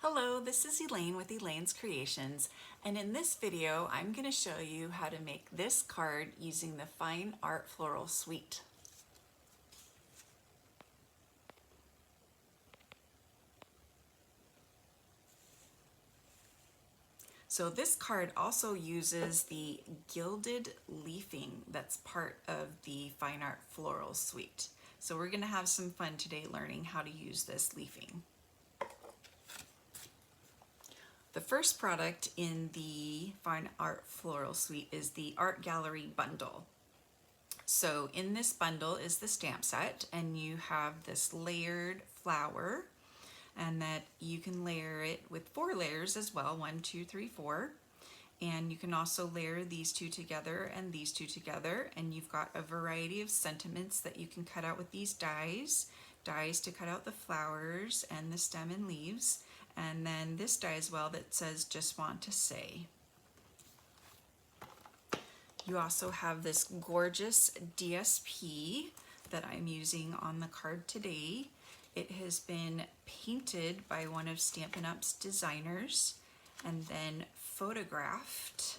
Hello, this is Elaine with Elaine's Creations, and in this video I'm going to show you how to make this card using the Fine Art Floral Suite. So this card also uses the gilded leafing that's part of the Fine Art Floral Suite. So we're going to have some fun today learning how to use this leafing. The first product in the Fine Art Floral Suite is the Art Gallery bundle. So in this bundle is the stamp set, and you have this layered flower, and that you can layer it with 4 layers as well, 1, 2, 3, 4. And you can also layer these 2 together and these 2 together, and you've got a variety of sentiments that you can cut out with these dies to cut out the flowers and the stem and leaves, and then this die as well that says "Just Want to Say." You also have this gorgeous DSP that I'm using on the card today. It has been painted by one of Stampin' Up's designers and then photographed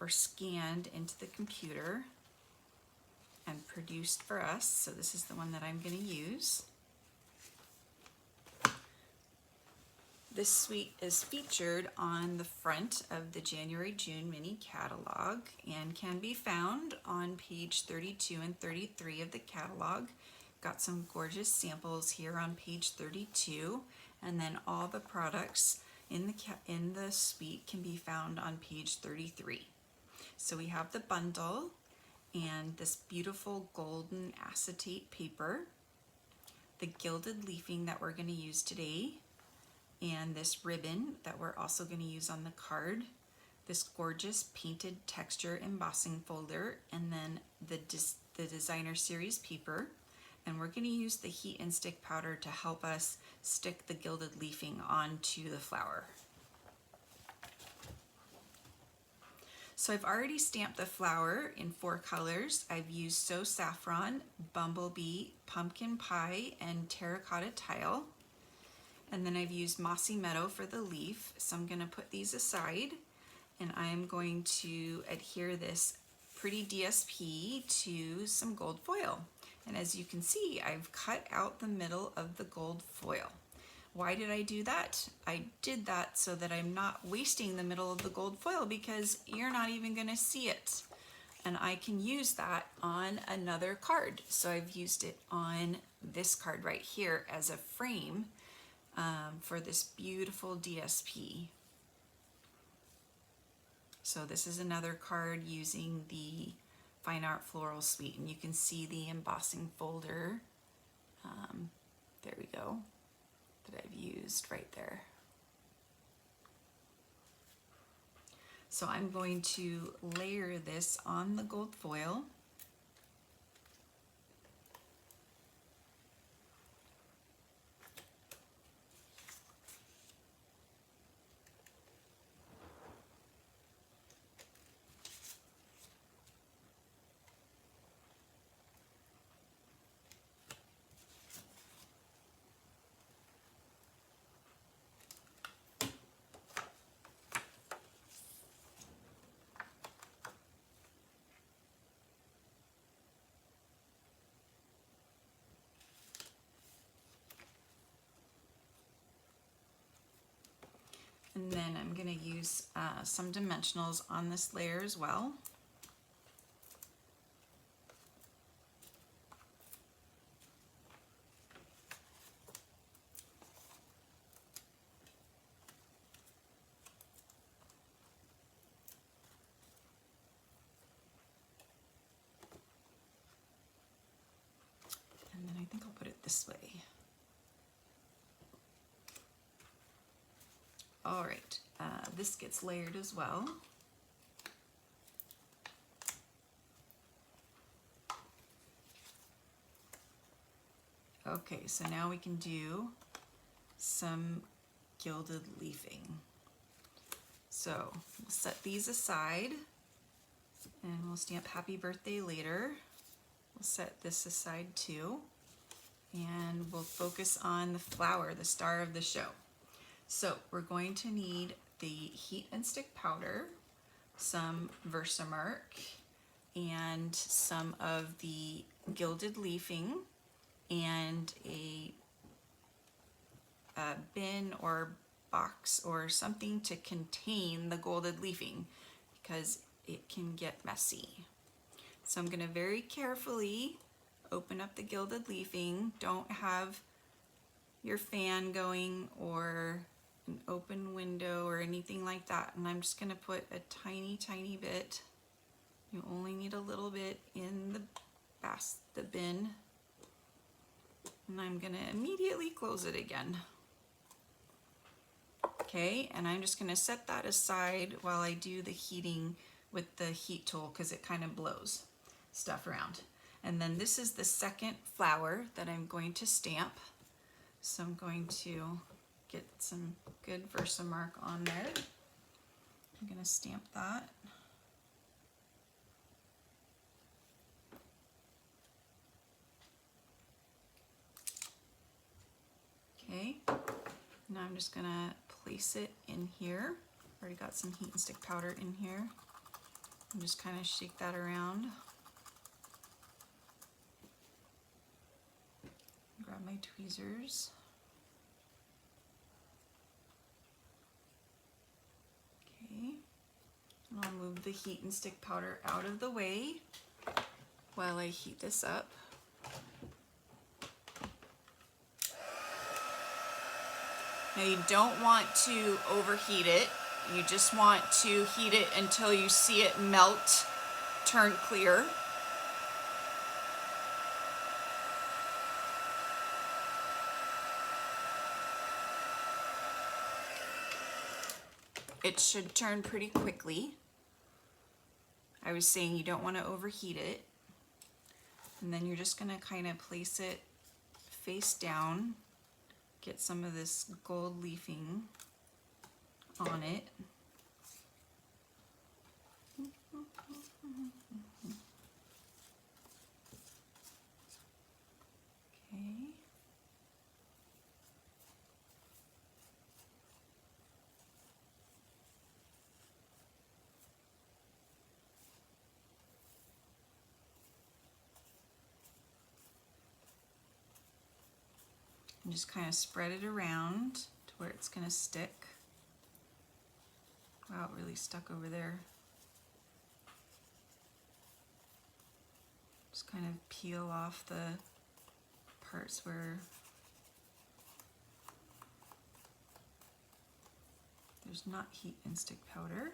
or scanned into the computer and produced for us. So this is the one that I'm going to use. This suite is featured on the front of the January-June mini catalog and can be found on page 32 and 33 of the catalog. Got some gorgeous samples here on page 32, and then all the products in the suite can be found on page 33. So we have the bundle and this beautiful golden acetate paper, the gilded leafing that we're going to use today, and this ribbon that we're also going to use on the card, this gorgeous painted texture embossing folder, and then the designer series paper. And we're going to use the heat and stick powder to help us stick the gilded leafing onto the flower. So I've already stamped the flower in 4 colors. I've used So Saffron, Bumblebee, Pumpkin Pie, and Terracotta Tile. And then I've used Mossy Meadow for the leaf. So I'm going to put these aside, and I'm going to adhere this pretty DSP to some gold foil. And as you can see, I've cut out the middle of the gold foil. Why did I do that? I did that so that I'm not wasting the middle of the gold foil, because you're not even going to see it. And I can use that on another card. So I've used it on this card right here as a frame for this beautiful DSP. So this is another card using the Fine Art Floral Suite, and you can see the embossing folder, there we go, that I've used right there. So I'm going to layer this on the gold foil. And then I'm going to use some dimensionals on this layer as well. And then I think I'll put it this way. All right, this gets layered as well. Okay, so now we can do some gilded leafing. So we'll set these aside, and we'll stamp Happy Birthday later. We'll set this aside too, and we'll focus on the flower, the star of the show. So we're going to need the heat and stick powder, some Versamark, and some of the Gilded leafing, and a bin or box or something to contain the Gilded leafing because it can get messy. So I'm going to very carefully open up the Gilded leafing. Don't have your fan going or an open window or anything like that. And I'm just going to put a tiny bit. You only need a little bit in the bin. And I'm going to immediately close it again. Okay, and I'm just going to set that aside while I do the heating with the heat tool because it kind of blows stuff around. And then this is the second flower that I'm going to stamp. So I'm going to get some good Versamark on there. I'm going to stamp that. Okay, now I'm just going to place it in here. Already got some heat and stick powder in here. And just kind of shake that around. Grab my tweezers. Okay, and I'll move the heat and stick powder out of the way while I heat this up. Now you don't want to overheat it. You just want to heat it until you see it melt, turn clear. It should turn pretty quickly. I was saying you don't want to overheat it. And then you're just going to kind of place it face down, get some of this gold leafing on it. Okay. And just kind of spread it around to where it's going to stick. Wow, it really stuck over there. Just kind of peel off the parts where there's not heat and stick powder.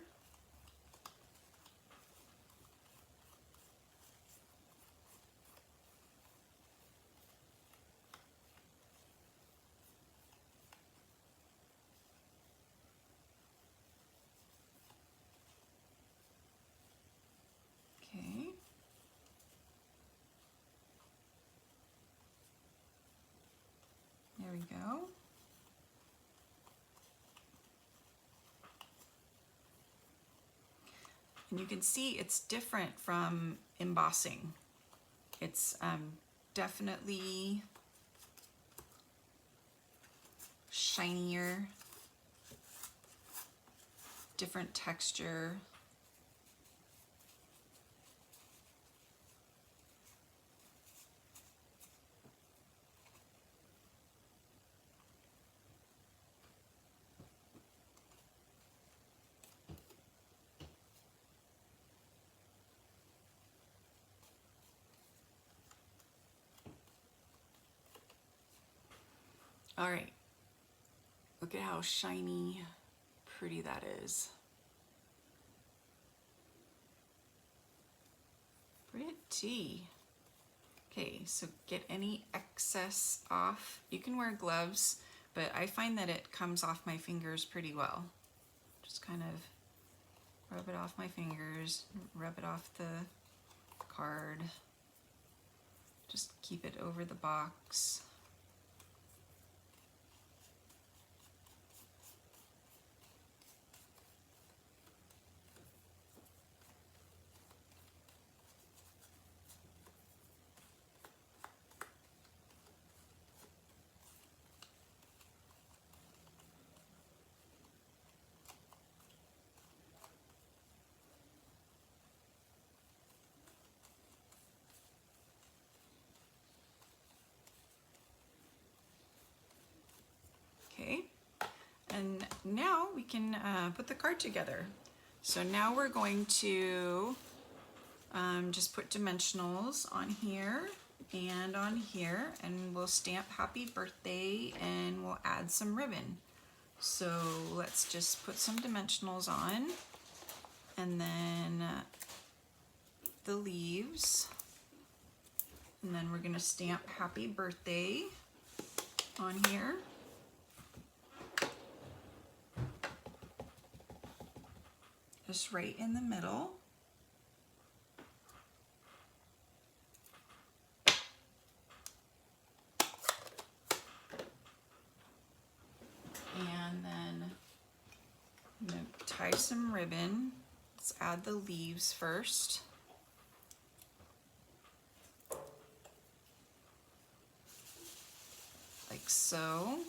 Okay. There we go. And you can see it's different from embossing. It's definitely shinier, different texture. All right, look at how shiny, pretty that is. Pretty. Okay, so get any excess off. You can wear gloves, but I find that it comes off my fingers pretty well. Just kind of rub it off my fingers, rub it off the card. Just keep it over the box. And now we can put the card together. So now we're going to just put dimensionals on here and on here, and we'll stamp happy birthday and we'll add some ribbon. So let's just put some dimensionals on, and then the leaves, and then we're going to stamp happy birthday on here. Just right in the middle. And then I'm going to tie some ribbon. Let's add the leaves first. Like so.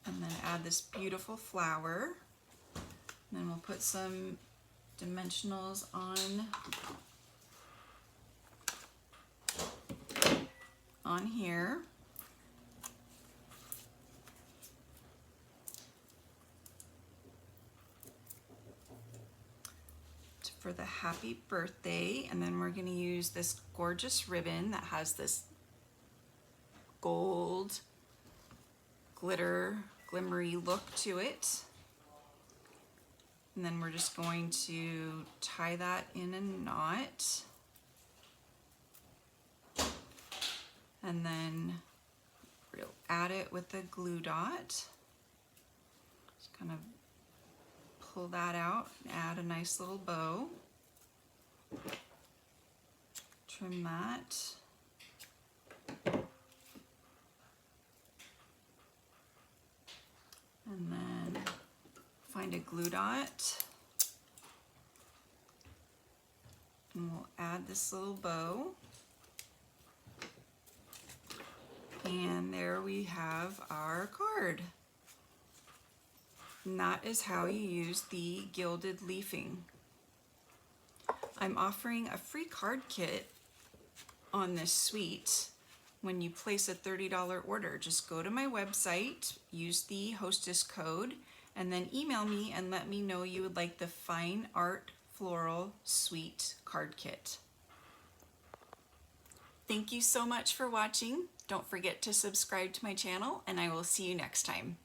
And then add this beautiful flower. And then we'll put some dimensionals on here. For the happy birthday, and then we're going to use this gorgeous ribbon that has this gold glitter glimmery look to it, and then we're just going to tie that in a knot, and then we'll add it with a glue dot. Just kind of pull that out and add a nice little bow. Trim that. And then find a glue dot. And we'll add this little bow. And there we have our card. And that is how you use the gilded leafing. I'm offering a free card kit on this suite when you place a $30 order. Just go to my website, use the hostess code, and then email me and let me know you would like the Fine Art Floral Suite card kit. Thank you so much for watching. Don't forget to subscribe to my channel, and I will see you next time.